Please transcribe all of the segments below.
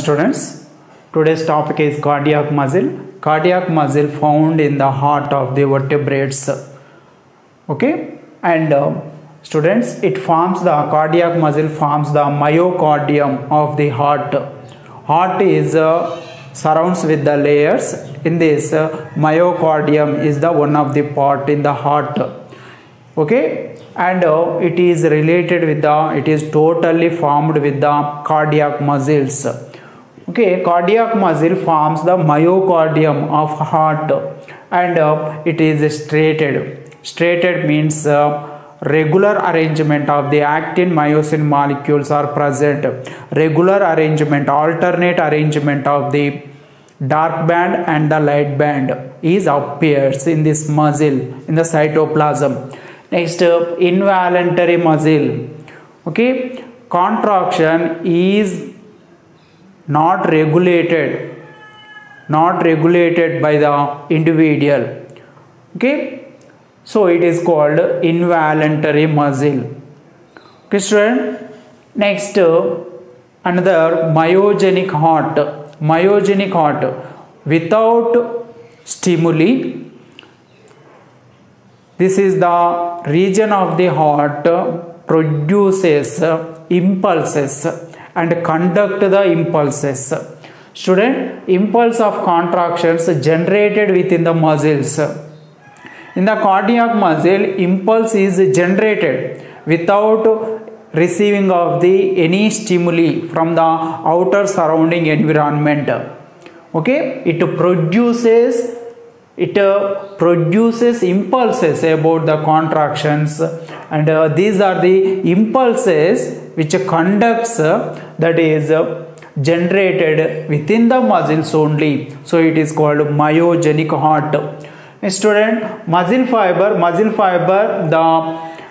students. Today's topic is cardiac muscle. Cardiac muscle found in the heart of the vertebrates. Okay, and students, it forms the cardiac muscle forms the myocardium of the heart. Heart is surrounds with the layers. In this, myocardium is the one of the part in the heart. Okay, and it is related with the, it is totally formed with the cardiac muscles. Okay, cardiac muscle forms the myocardium of heart, and it is striated. Striated means regular arrangement of the actin myosin molecules are present. Regular arrangement, alternate arrangement of the dark band and the light band is appears in this muscle in the cytoplasm. Next, involuntary muscle. Okay, contraction is not regulated by the individual. Okay, so it is called involuntary muscle. Okay, student. Next, another myogenic heart. Myogenic heart without stimuli. This is the region of the heart produces impulses and conduct the impulses. Student, impulse of contractions generated within the muscles. In the cardiac muscle, impulse is generated without receiving of the any stimuli from the outer surrounding environment. Okay, it produces impulses about the contractions, and these are the impulses which conducts that is generated within the muscles only. So it is called myogenic heart. Student, muscle fiber, the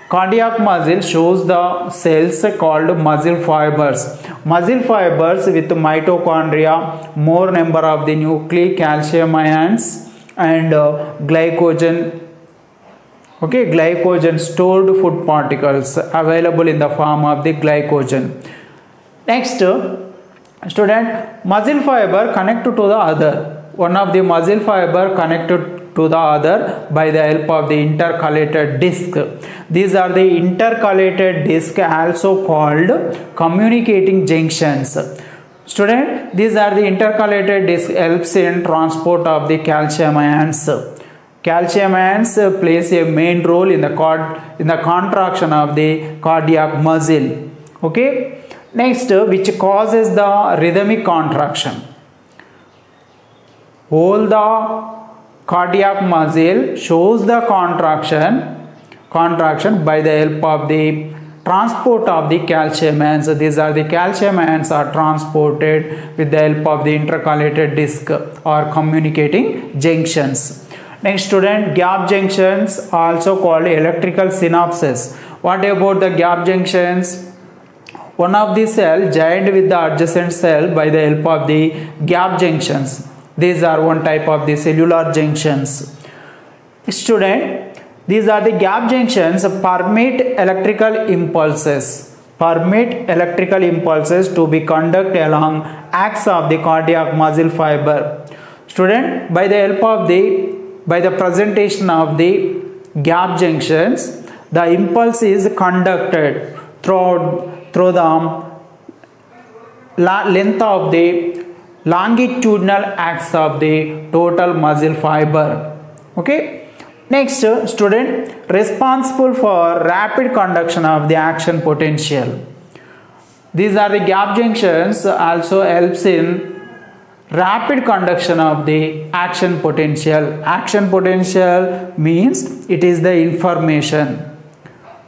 cardiac muscle shows the cells called muscle fibers. Muscle fibers with mitochondria, more number of the nuclei, calcium ions, and glycogen. Okay, glycogen, stored food particles available in the form of the glycogen. Next, student, muscle fiber connected to the other. One of the muscle fiber connected to the other by the help of the intercalated disc. These are the intercalated disc, also called communicating junctions. Student, these are the intercalated disc helps in transport of the calcium ions. Calcium ions plays a main role in the contraction of the cardiac muscle. Okay. Next, which causes the rhythmic contraction. All the cardiac muscle shows the contraction by the help of the transport of the calcium ions. These are the calcium ions are transported with the help of the intercalated disc or communicating junctions. Next, student, gap junctions, also called electrical synapses. What about the gap junctions? One of the cell joined with the adjacent cell by the help of the gap junctions. These are one type of the cellular junctions. Student, these are the gap junctions permit electrical impulses to be conducted along axis of the cardiac muscle fiber. Student, by the presentation of the gap junctions, the impulse is conducted through the length of the longitudinal axis of the total muscle fiber. Okay. Next, student, responsible for rapid conduction of the action potential. These are the gap junctions, also helps in rapid conduction of the action potential. Action potential means it is the information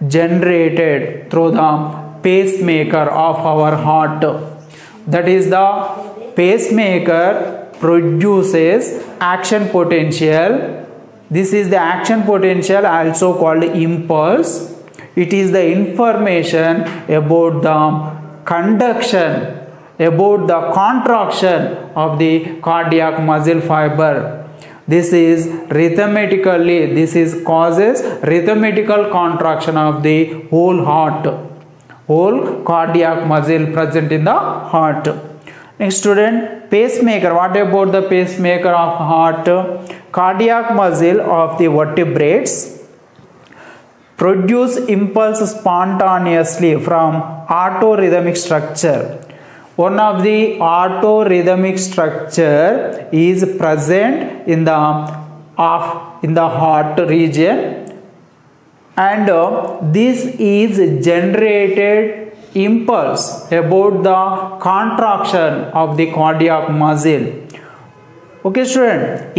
generated through the pacemaker of our heart. That is, the pacemaker produces action potential. This is the action potential, also called impulse. It is the information about the conduction, about the contraction of the cardiac muscle fiber. This is causes rhythmical contraction of the whole heart, whole cardiac muscle present in the heart. Next student, pacemaker. What about the pacemaker of heart? Cardiac muscle of the vertebrates produce impulse spontaneously from autorhythmic structure. One of the autorhythmic structure is present in the heart region, and this is generated impulse about the contraction of the cardiac muscle. Okay student,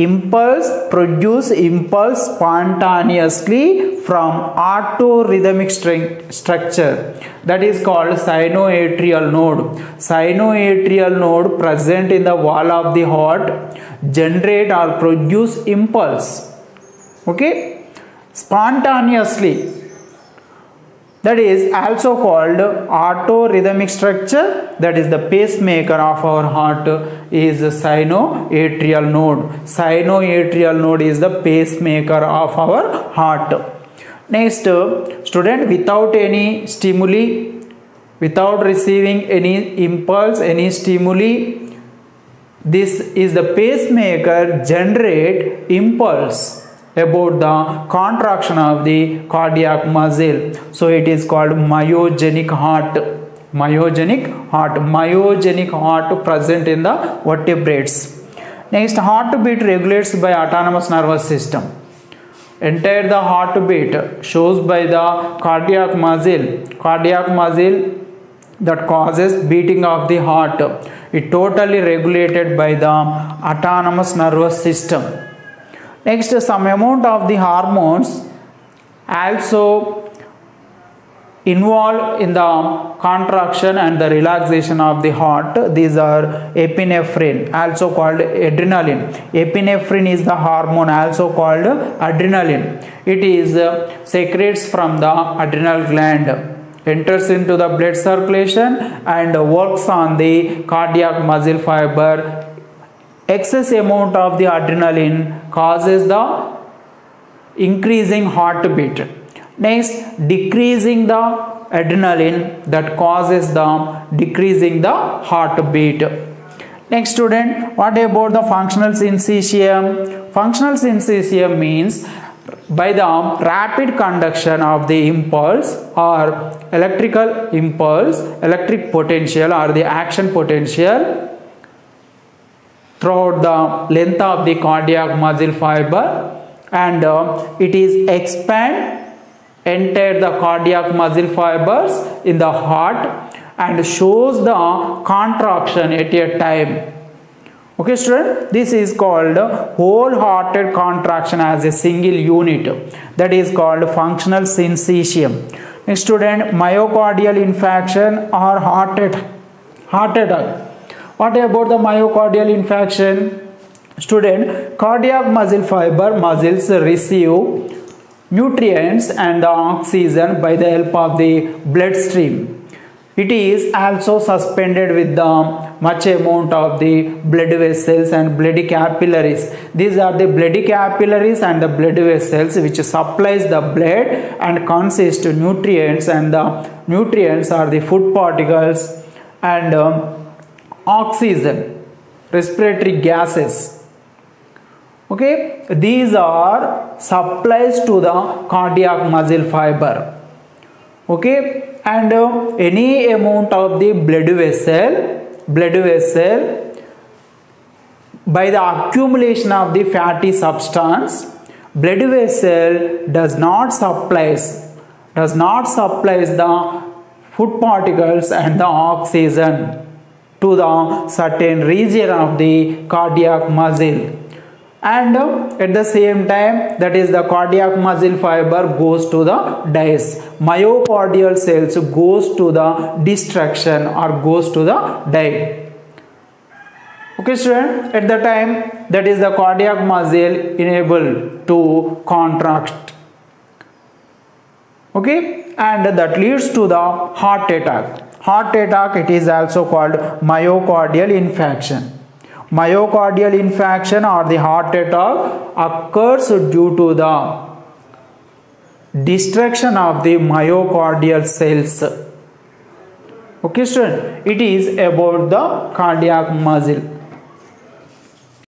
produce impulse spontaneously from autorhythmic structure, that is called sinoatrial node. Sinoatrial node present in the wall of the heart generate or produce impulse, okay, spontaneously. That is also called autorhythmic structure. That is the pacemaker of our heart is the sinoatrial node. Sinoatrial node is the pacemaker of our heart. Next student, without any stimuli, without receiving any impulse, any stimuli, this is the pacemaker generate impulse about the contraction of the cardiac muscle. So it is called myogenic heart. Myogenic heart. Myogenic heart present in the vertebrates. Next, heartbeat regulates by autonomous nervous system. Entire the heartbeat shows by the cardiac muscle. Cardiac muscle that causes beating of the heart. It totally regulated by the autonomous nervous system. Next, some amount of the hormones also involved in the contraction and the relaxation of the heart. These are epinephrine, also called adrenaline. Epinephrine is the hormone also called adrenaline. It is secretes from the adrenal gland, enters into the blood circulation and works on the cardiac muscle fiber. Excess amount of the adrenaline causes the increasing heartbeat. Next, decreasing the adrenaline that causes the decreasing the heartbeat. Next student, what about the functional syncytium? Functional syncytium means by the rapid conduction of the impulse or electrical impulse, electric potential or the action potential throughout the length of the cardiac muscle fiber, and it is enter the cardiac muscle fibers in the heart and shows the contraction at a time. Okay student, this is called wholehearted contraction as a single unit, that is called functional syncytium. Next student, myocardial infarction or heart attack. What about the myocardial infarction? Student, cardiac muscle fiber muscles receive nutrients and oxygen by the help of the bloodstream. It is also suspended with the much amount of the blood vessels and blood capillaries. These are the blood capillaries and the blood vessels which supplies the blood and consist nutrients, and the nutrients are the food particles and oxygen, respiratory gases. Okay, these are supplies to the cardiac muscle fiber. Okay, and any amount of the blood vessel by the accumulation of the fatty substance, blood vessel does not supplies the food particles and the oxygen to the certain region of the cardiac muscle, and at the same time, that is the cardiac muscle fiber goes to the dies. Myocardial cells goes to the destruction or goes to the die. Okay student, at the time, that is the cardiac muscle unable to contract. Okay, and that leads to the heart attack. Heart attack, it is also called myocardial infarction. Myocardial infarction or the heart attack occurs due to the destruction of the myocardial cells. Okay student, it is about the cardiac muscle.